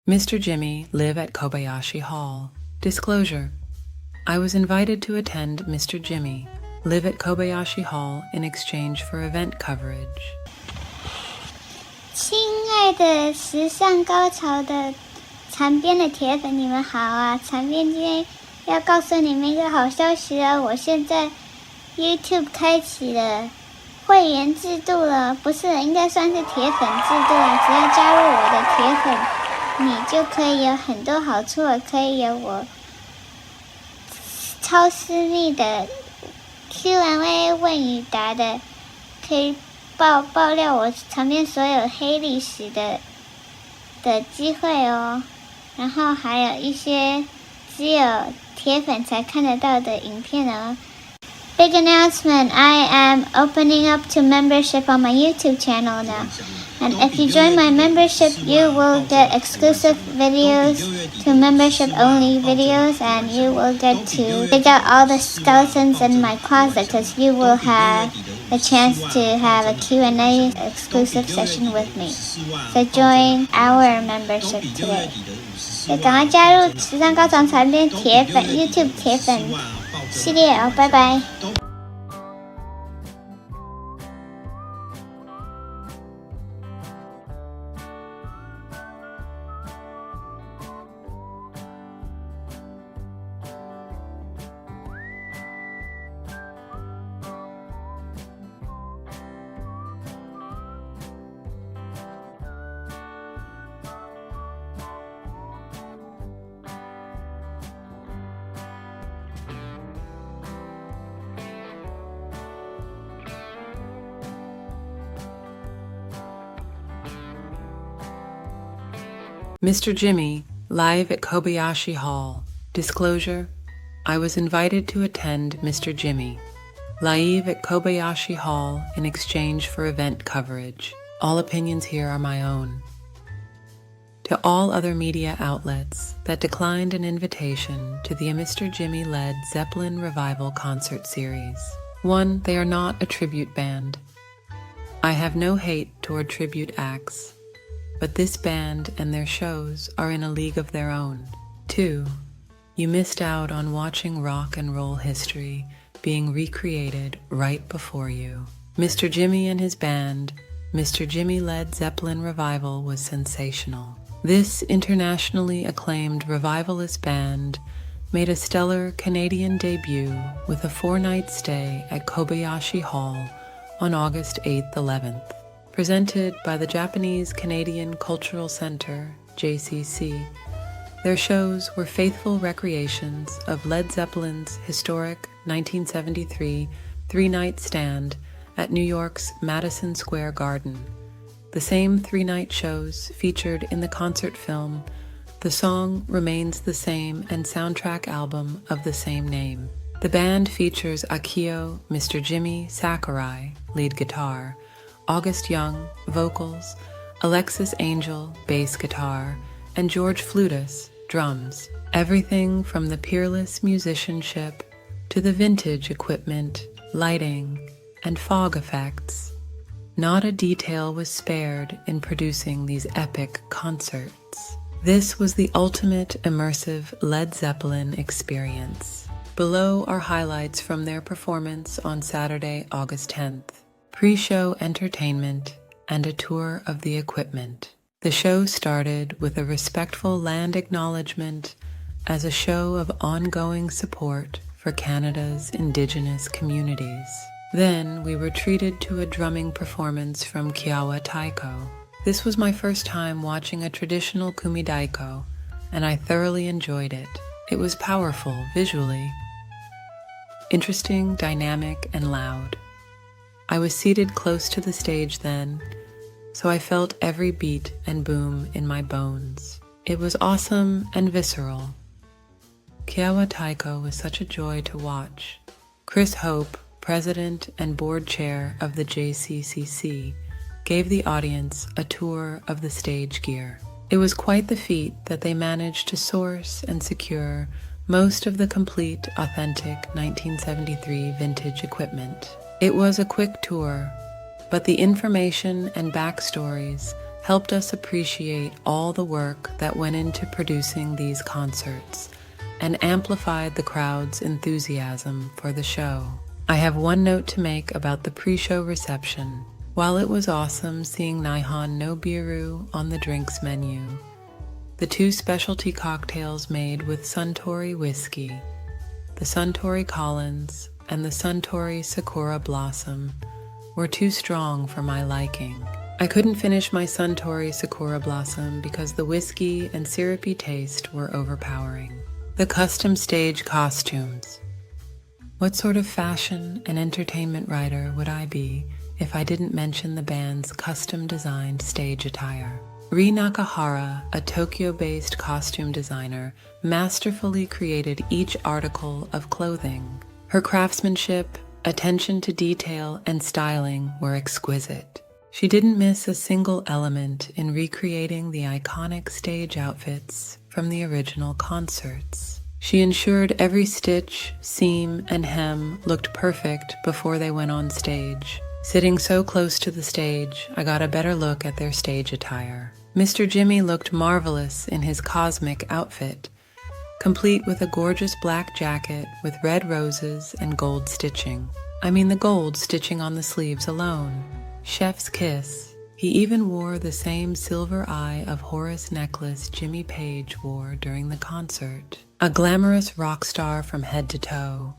Mr. Jimmy live at Kobayashi Hall. Disclosure: I was invited to attend Mr. Jimmy live at Kobayashi Hall in exchange for event coverage. 亲爱的时尚高潮的残编的铁粉，你们好啊！残编今天要告诉你们一个好消息哦，我现在 YouTube 开启了会员制度了，不是，应该算是铁粉制度了。只要加入我的铁粉，你就可以有很多好处了，可以有我超私密的 Q&A 问与答的，可以爆料我旁边所有黑历史的机会哦。然后还有一些只有铁粉才看得到的影片哦。Big announcement, I am opening up to membership on my YouTube channel now. And if you join my membership, you will get exclusive videos to membership-only videos, and you will get to dig out all the skeletons in my closet, because you will have the chance to have a Q&A exclusive session with me. So join our membership today. 就赶快加入时尚高潮残编铁粉 YouTube 铁粉系列哦，拜拜。Mr. Jimmy, live at Kobayashi Hall. Disclosure: I was invited to attend Mr. Jimmy, live at Kobayashi Hall in exchange for event coverage. All opinions here are my own. To all other media outlets that declined an invitation to the Mr. Jimmy-led Zeppelin Revival concert series. 1. They are not a tribute band. I have no hate toward tribute acts, but this band and their shows are in a league of their own. 2. You missed out on watching rock and roll history being recreated right before you. Mr. Jimmy and his band, Mr. Jimmy-led Zeppelin Revival, was sensational. This internationally acclaimed revivalist band made a stellar Canadian debut with a 4-night stay at Kobayashi Hall on August 8th-11th. Presented by the Japanese Canadian Cultural Centre, JCC, their shows were faithful recreations of Led Zeppelin's historic 1973 3-night stand at New York's Madison Square Garden. The same 3-night shows featured in the concert film The Song Remains the Same and soundtrack album of the same name. The band features Akio Mr. Jimmy Sakurai, lead guitar, August Young, vocals, Alexis Angel, bass guitar, and George Flutus, drums. Everything from the peerless musicianship to the vintage equipment, lighting, and fog effects. Not a detail was spared in producing these epic concerts. This was the ultimate immersive Led Zeppelin experience. Below are highlights from their performance on Saturday, August 10th. Pre-show entertainment and a tour of the equipment. The show started with a respectful land acknowledgement as a show of ongoing support for Canada's Indigenous communities. Then we were treated to a drumming performance from Kiowa Taiko. This was my first time watching a traditional kumidaiko, and I thoroughly enjoyed it. It was powerful visually, interesting, dynamic, and loud. I was seated close to the stage then, so I felt every beat and boom in my bones. It was awesome and visceral. Kiowa Taiko was such a joy to watch. Chris Hope, president and board chair of the JCCC, gave the audience a tour of the stage gear. It was quite the feat that they managed to source and secure most of the complete, authentic 1973 vintage equipment. It was a quick tour, but the information and backstories helped us appreciate all the work that went into producing these concerts and amplified the crowd's enthusiasm for the show. I have one note to make about the pre-show reception. While it was awesome seeing Nihon no Biru on the drinks menu, the two specialty cocktails made with Suntory whiskey, the Suntory Collins and the Suntory Sakura Blossom, were too strong for my liking. I couldn't finish my Suntory Sakura Blossom because the whiskey and syrupy taste were overpowering. The custom stage costumes. What sort of fashion and entertainment writer would I be if I didn't mention the band's custom-designed stage attire? Rie Nakahara, a Tokyo-based costume designer, masterfully created each article of clothing. Her craftsmanship, attention to detail, and styling were exquisite. She didn't miss a single element in recreating the iconic stage outfits from the original concerts. She ensured every stitch, seam, and hem looked perfect before they went on stage. Sitting so close to the stage, I got a better look at their stage attire. Mr. Jimmy looked marvelous in his cosmic outfit, complete with a gorgeous black jacket with red roses and gold stitching. I mean the gold stitching on the sleeves alone. Chef's kiss. He even wore the same silver eye of Horus necklace Jimmy Page wore during the concert. A glamorous rock star from head to toe.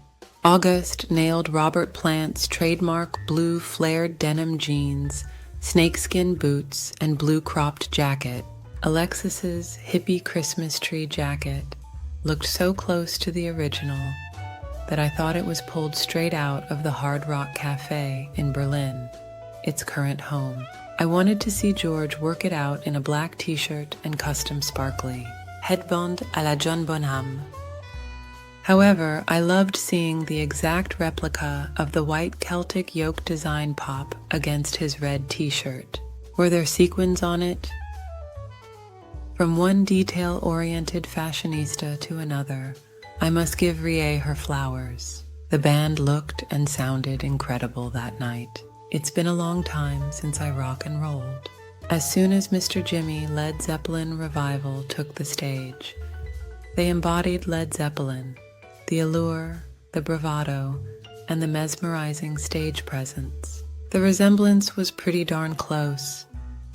August nailed Robert Plant's trademark blue flared denim jeans, snakeskin boots, and blue cropped jacket. Alexis's hippie Christmas tree jacket looked so close to the original that I thought it was pulled straight out of the Hard Rock Cafe in Berlin, its current home. I wanted to see George work it out in a black t-shirt and custom sparkly headband à la John Bonham. However, I loved seeing the exact replica of the white Celtic yoke design pop against his red t-shirt. Were there sequins on it? From one detail-oriented fashionista to another, I must give Rie her flowers. The band looked and sounded incredible that night. It's been a long time since I rock and rolled. As soon as Mr. Jimmy Led Zeppelin Revival took the stage, they embodied Led Zeppelin, the allure, the bravado, and the mesmerizing stage presence. The resemblance was pretty darn close.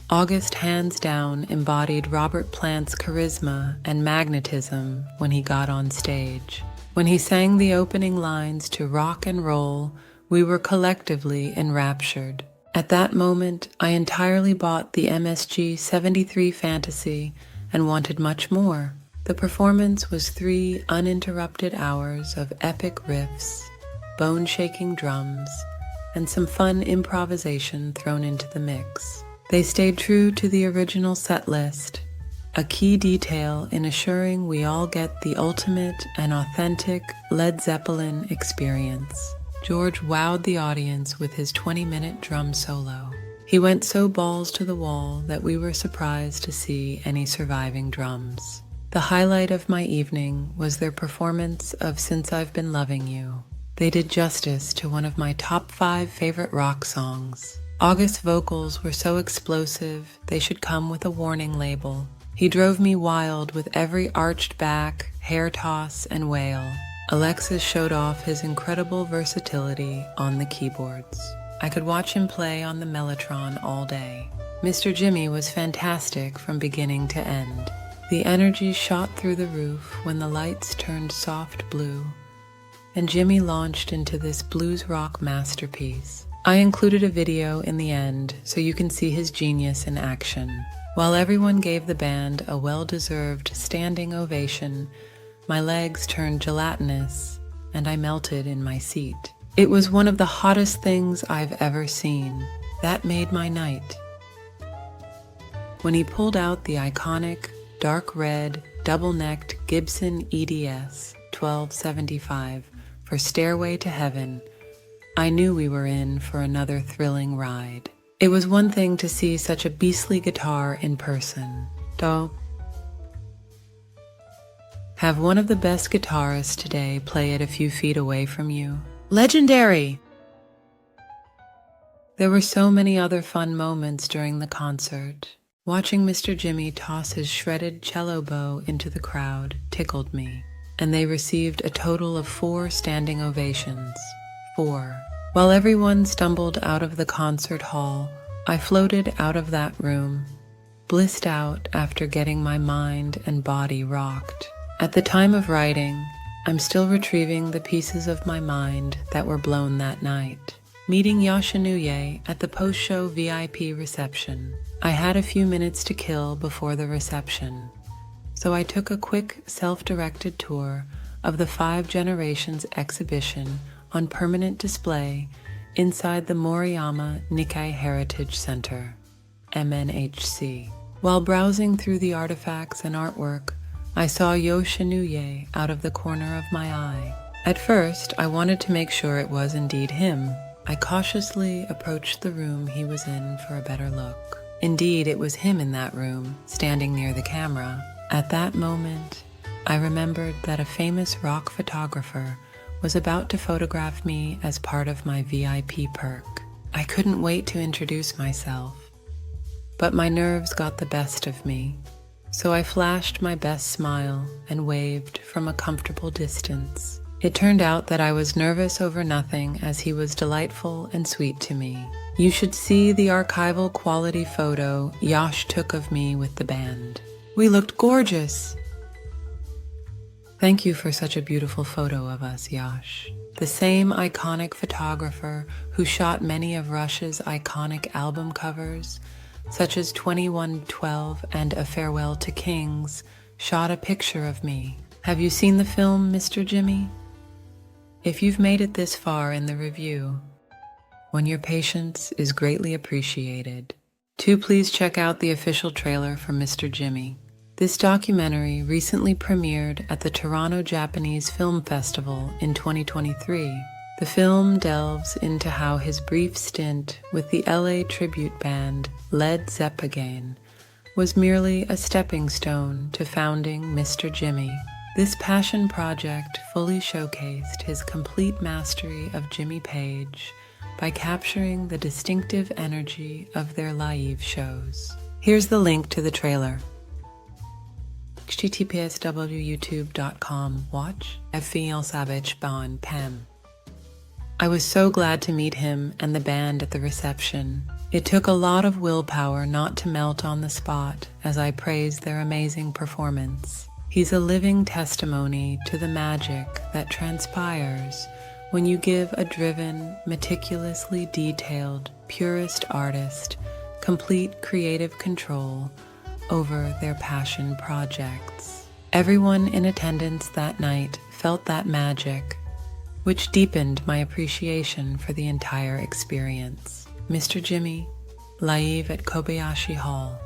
August hands down embodied Robert Plant's charisma and magnetism when he got on stage. When he sang the opening lines to Rock and Roll, we were collectively enraptured. At that moment, I entirely bought the MSG 73 fantasy and wanted much more. The performance was 3 uninterrupted hours of epic riffs, bone-shaking drums, and some fun improvisation thrown into the mix. They stayed true to the original set list, a key detail in assuring we all get the ultimate and authentic Led Zeppelin experience. George wowed the audience with his 20-minute drum solo. He went so balls to the wall that we were surprised to see any surviving drums. The highlight of my evening was their performance of Since I've Been Loving You. They did justice to one of my top 5 favorite rock songs. August's vocals were so explosive, they should come with a warning label. He drove me wild with every arched back, hair toss, and wail. Alexis showed off his incredible versatility on the keyboards. I could watch him play on the Mellotron all day. Mr. Jimmy was fantastic from beginning to end. The energy shot through the roof when the lights turned soft blue, and Jimmy launched into this blues rock masterpiece. I included a video in the end so you can see his genius in action. While everyone gave the band a well-deserved standing ovation, my legs turned gelatinous and I melted in my seat. It was one of the hottest things I've ever seen. That made my night. When he pulled out the iconic dark red double-necked Gibson EDS 1275 for Stairway to Heaven, I knew we were in for another thrilling ride. It was one thing to see such a beastly guitar in person. To have one of the best guitarists today play it a few feet away from you. Legendary! There were so many other fun moments during the concert. Watching Mr. Jimmy toss his shredded cello bow into the crowd tickled me, and they received a total of 4 standing ovations. 4. While everyone stumbled out of the concert hall, I floated out of that room, blissed out after getting my mind and body rocked. At the time of writing, I'm still retrieving the pieces of my mind that were blown that night. Meeting Yoshinuye at the post-show VIP reception. I had a few minutes to kill before the reception, so I took a quick self-directed tour of the 5 Generations exhibition on permanent display inside the Moriyama Nikkei Heritage Center, MNHC. While browsing through the artifacts and artwork, I saw Yoshinuye out of the corner of my eye. At first, I wanted to make sure it was indeed him. I cautiously approached the room he was in for a better look. Indeed, it was him in that room, standing near the camera. At that moment, I remembered that a famous rock photographer was about to photograph me as part of my VIP perk. I couldn't wait to introduce myself, but my nerves got the best of me, so I flashed my best smile and waved from a comfortable distance. It turned out that I was nervous over nothing, as he was delightful and sweet to me. You should see the archival quality photo Yash took of me with the band. We looked gorgeous! Thank you for such a beautiful photo of us, Yash. The same iconic photographer who shot many of Rush's iconic album covers, such as 2112 and A Farewell to Kings, shot a picture of me. Have you seen the film, Mr. Jimmy? If you've made it this far in the review, when your patience is greatly appreciated. 2. Please check out the official trailer for Mr. Jimmy. This documentary recently premiered at the Toronto Japanese Film Festival in 2023. The film delves into how his brief stint with the LA tribute band Led Zeppelin was merely a stepping stone to founding Mr. Jimmy. This passion project fully showcased his complete mastery of Jimmy Page by capturing the distinctive energy of their live shows. Here's the link to the trailer. https://youtube.com. Watch Pam. I was so glad to meet him and the band at the reception. It took a lot of willpower not to melt on the spot as I praised their amazing performance. He's a living testimony to the magic that transpires when you give a driven, meticulously detailed, purist artist complete creative control over their passion projects. Everyone in attendance that night felt that magic, which deepened my appreciation for the entire experience. Mr. Jimmy, live at Kobayashi Hall,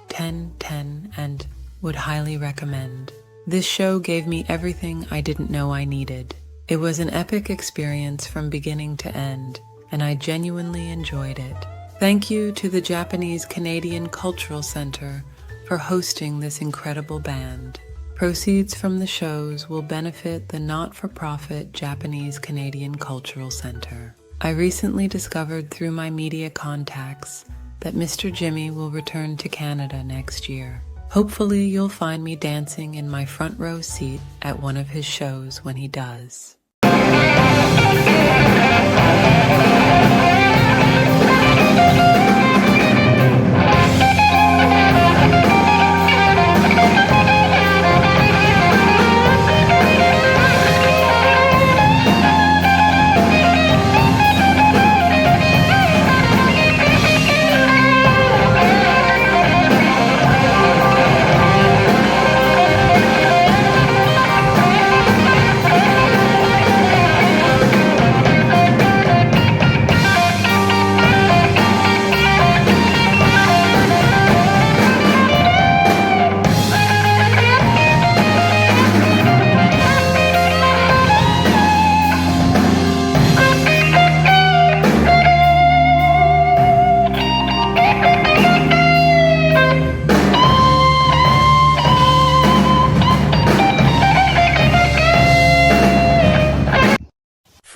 10/10, and would highly recommend. This show gave me everything I didn't know I needed. It was an epic experience from beginning to end, and I genuinely enjoyed it. Thank you to the Japanese Canadian Cultural Center for hosting this incredible band. Proceeds from the shows will benefit the not-for-profit Japanese Canadian Cultural Center. I recently discovered through my media contacts that Mr. Jimmy will return to Canada next year. Hopefully you'll find me dancing in my front row seat at one of his shows when he does.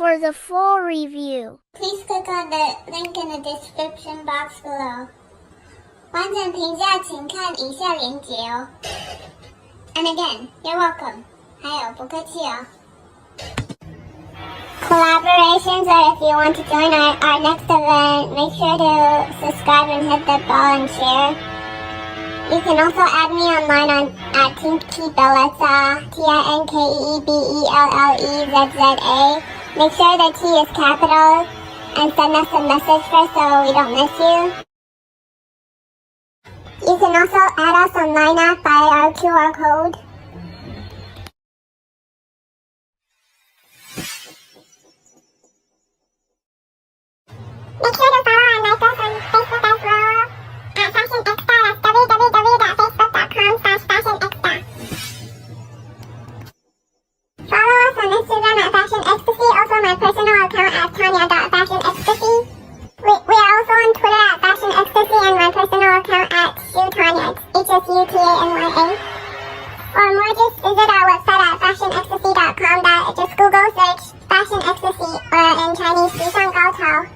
For the full review, please click on the link in the description box below. 完整评价请看以下连结哦。And again, you're welcome. 还有不客气哦。Collaborations, or if you want to join our next event, make sure to subscribe and hit the bell and share. You can also add me online at Tinkeebellezza, Tinkeebellezza. Make sure the T is capital and send us a message first so we don't miss you. You can also add us online at by our QR code. Make sure to follow and like us on Facebook as well at fashionecsta. That's www.facebook.com/fashionecsta. Follow us on Instagram at fashionecstasy. Also my personal account at tanya.fashionecstasy. We are also on Twitter at fashionecstasy and my personal account at shutanya. HSUTANYA. For more, just visit our website at fashionecstasy.com. Just Google search Fashion Ecstasy or in Chinese 时尚高潮.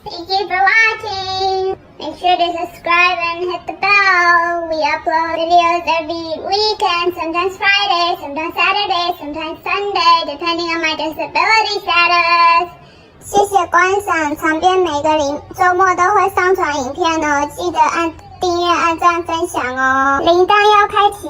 Thank you for watching. Make sure to subscribe and hit the bell. We upload videos every weekend, sometimes Friday, sometimes Saturday, sometimes Sunday, depending on my disability status. 谢谢观赏，长边每个周末都会上传影片哦，记得按订阅、按赞、分享哦，铃铛要开启。